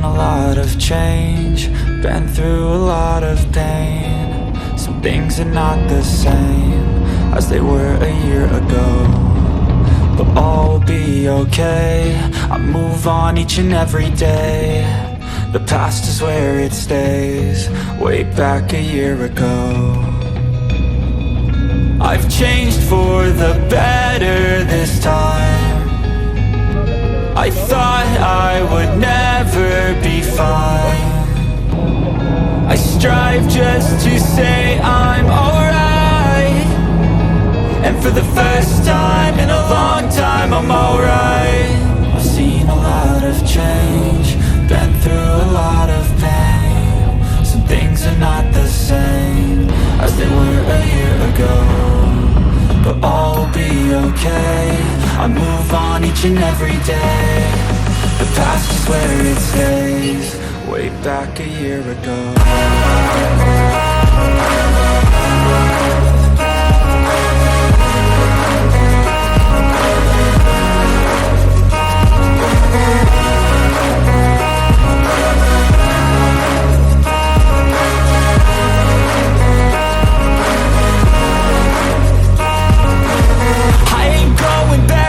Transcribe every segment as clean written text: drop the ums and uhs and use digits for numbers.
a lot of change, been through a lot of pain. Some things are not the same as they were a year ago, but all will be okay. I move on each and every day. The past is where it stays, way back a year ago. I've changed for the better this time. I thought I would never be fine. I strive just to say I'm alright, and for the first time in a long time I'm alright. I've seen a lot of change, been through a lot of pain. Some things are not the same as they were a year ago, but all will be okay. I move on each and every day. The past is where it stays, way back a year ago.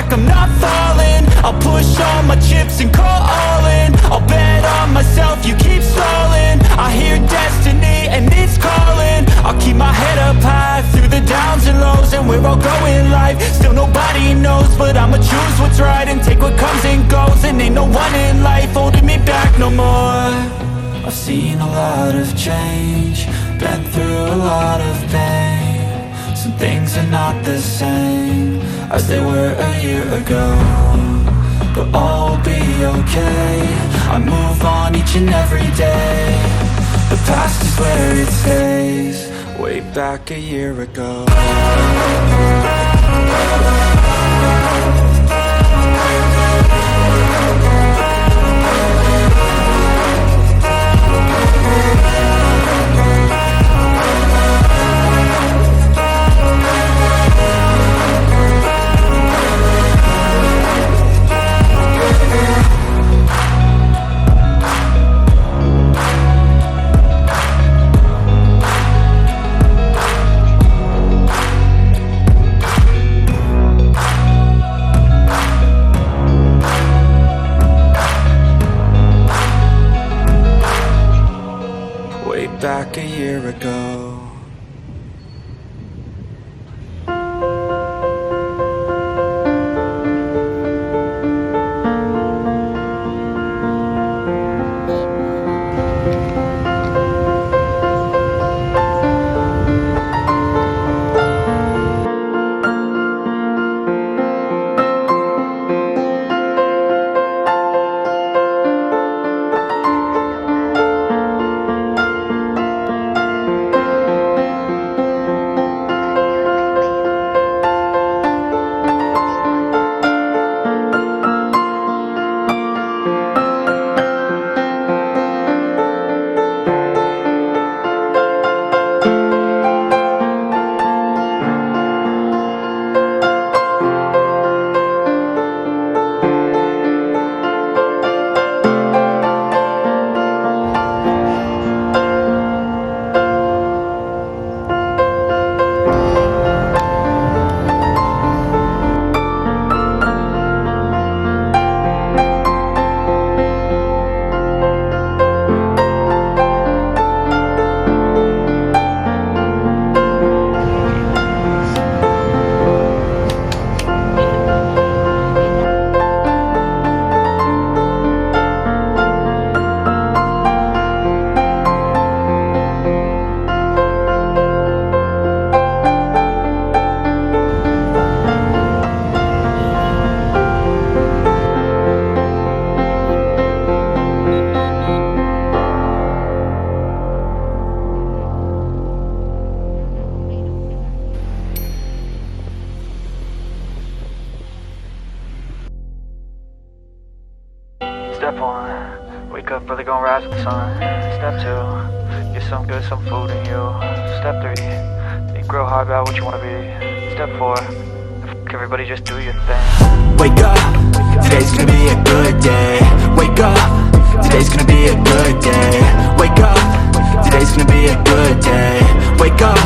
I'm not falling, I'll push all my chips and call all in. I'll bet on myself, you keep stalling. I hear destiny and it's calling. I'll keep my head up high through the downs and lows, and where I'll go in life, still nobody knows. But I'ma choose what's right and take what comes and goes, and ain't no one in life holding me back no more. I've seen a lot of change, been through a lot of pain. Some things are not the same as they were a year ago, but all will be okay. I move on each and every day. The past is where it stays, way back a year ago. Back a year ago. Step 1, wake up early, gonna rise with the sun. Step 2, get some good, some food in you. Step 3, think real hard about what you wanna be. Step 4, everybody just do your thing. Wake up, today's gonna be a good day. Wake up, today's gonna be a good day. Wake up, today's gonna be a good day. Wake up,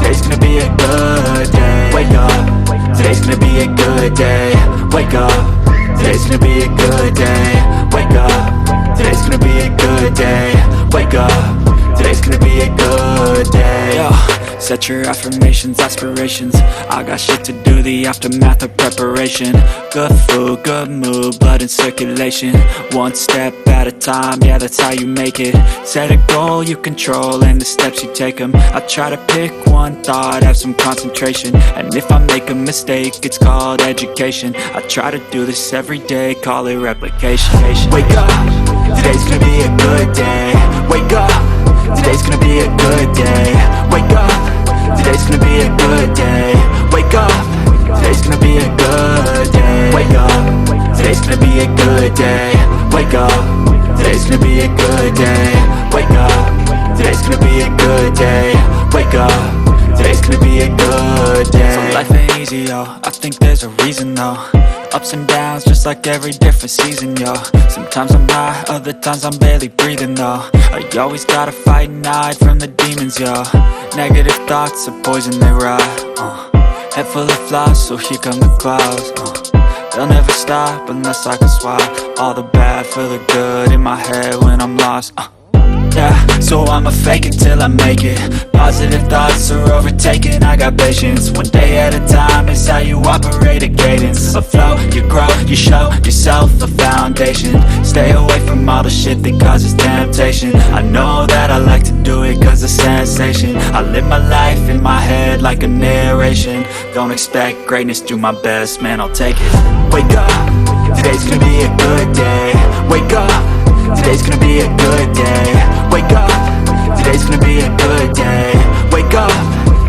today's gonna be a good day. Wake up, today's gonna be a good day. Wake up, today's gonna be a good day. Wake up, today's gonna be a good day. Wake up, today's gonna be a good day. Yo, set your affirmations, aspirations. I got shit to do, the aftermath of preparation. Good food, good mood, blood in circulation. One step at a time, yeah, that's how you make it. Set a goal you control and the steps you take them. I try to pick one thought, have some concentration. And if I make a mistake, it's called education. I try to do this every day, call it replication. Wake up, today's gonna be a good day. Wake up, today's gonna be a good day. Wake up, today's gonna be a good day. Wake up, today's gonna be a good day. Wake up, today's gonna be a good day. Wake up, today's gonna be a good day. Wake up, today's gonna be a good day. Wake up, today's gonna be a good day. So life ain't easy, yo, I think there's a reason though. Ups and downs, just like every different season, yo. Sometimes I'm high, other times I'm barely breathing, though. I always gotta fight and hide from the demons, yo. Negative thoughts are poison, they rot. Head full of flies, so here come the clouds. They'll never stop unless I can swap all the bad for the good in my head when I'm lost. Yeah, so I'ma fake it till I make it. Positive thoughts are overtaken, I got patience. One day at a time is how you operate a cadence. A flow, you grow, you show yourself a foundation. Stay away from all the shit that causes temptation. I know that I like to do it cause it's sensation. I live my life in my head like a narration. Don't expect greatness, do my best, man, I'll take it. Wake up, today's gonna be a good day. Wake up, today's gonna be a good day. Wake up, today's gonna be a good day. Wake up,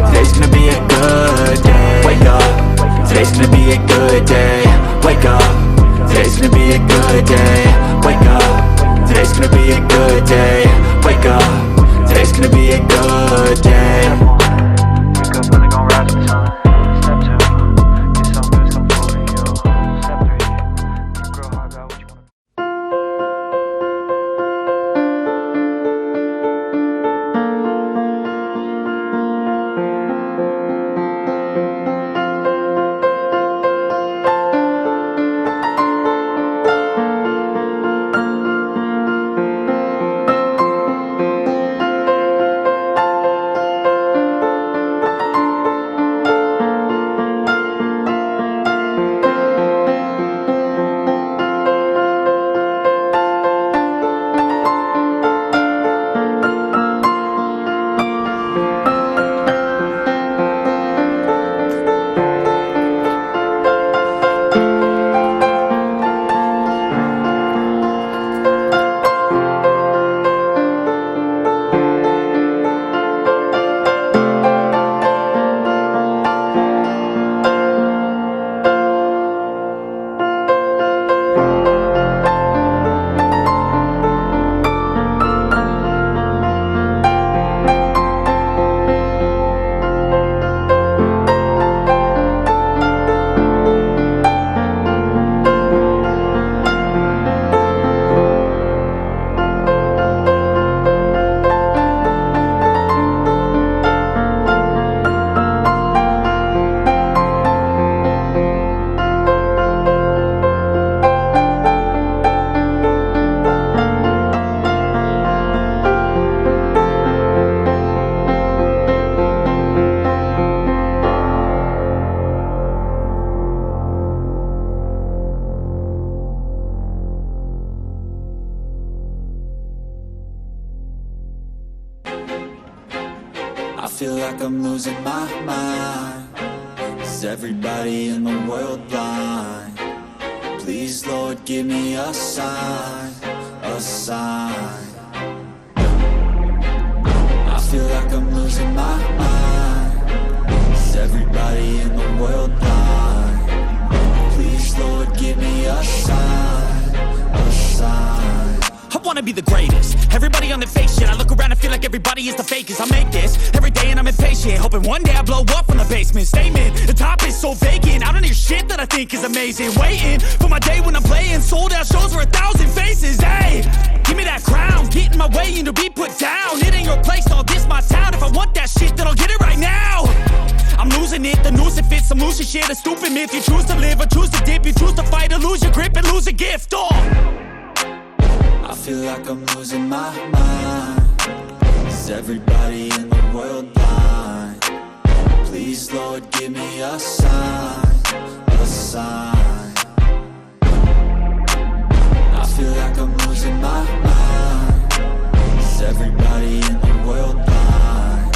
today's gonna be a good day. Wake up, today's gonna be a good day. Wake up, today's gonna be a good day. Wake up, today's gonna be a good day. Wake up, today's gonna be a good day. Wake up, really gon' rise with the sun. Step 2, get some good, some food in you. Step 3, grow hard, got what you want. I feel like I'm losing my mind. Is everybody in the world blind? Please, Lord, give me a sign, a sign. I feel like I'm losing my mind. Is everybody in the world blind? Please, Lord, give me a sign, a sign. I wanna be the greatest. Everybody on the fake shit. I look around and feel like everybody is the fakest. I make this every day and I'm impatient, hoping one day I blow up from the basement. Statement, the top is so vacant. I don't hear shit that I think is amazing. Waiting for my day when I'm playing sold out shows for 1,000 faces. Hey, dying to be put down. It ain't your place, no, this my town. If I want that shit, then I'll get it right now. I'm losing it, the noose it fits, I'm losing shit. A stupid myth, you choose to live or choose to dip. You choose to fight or lose your grip and lose a gift. I feel like I'm losing my mind. Is everybody in the world blind? Please, Lord, give me a sign, a sign. I feel like I'm losing my mind. Is everybody in the world blind?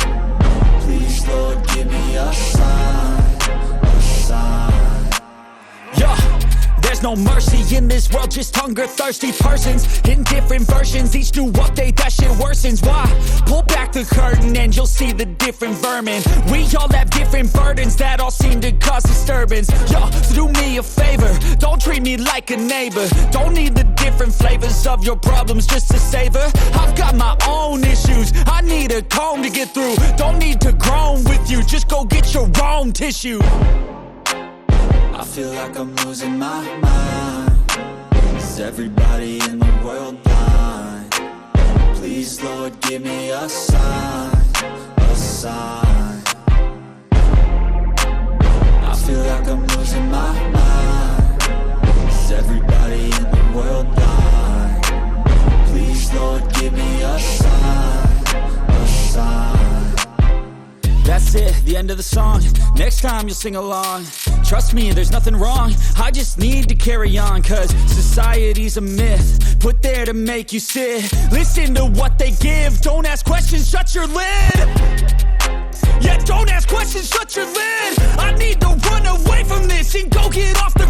Please, Lord, give me a sign, a sign. Yeah. There's no mercy in this world, just hunger-thirsty persons in different versions, each new update, that shit worsens. Why? Pull back the curtain and you'll see the different vermin. We all have different burdens that all seem to cause disturbance. Yo, so do me a favor, don't treat me like a neighbor. Don't need the different flavors of your problems just to savor. I've got my own issues, I need a comb to get through. Don't need to groan with you, just go get your own tissue. I feel like I'm losing my mind. Is everybody in the world blind? Please, Lord, give me a sign, a sign. I feel like I'm losing my mind. Is everybody in the world blind? Please, Lord, give me a sign, a sign. That's it, the end of the song. Next time you'll sing along. Trust me, there's nothing wrong. I just need to carry on, cause society's a myth put there to make you sit. Listen to what they give. Don't ask questions, shut your lid. Yeah, don't ask questions, shut your lid. I need to run away from this and go get off the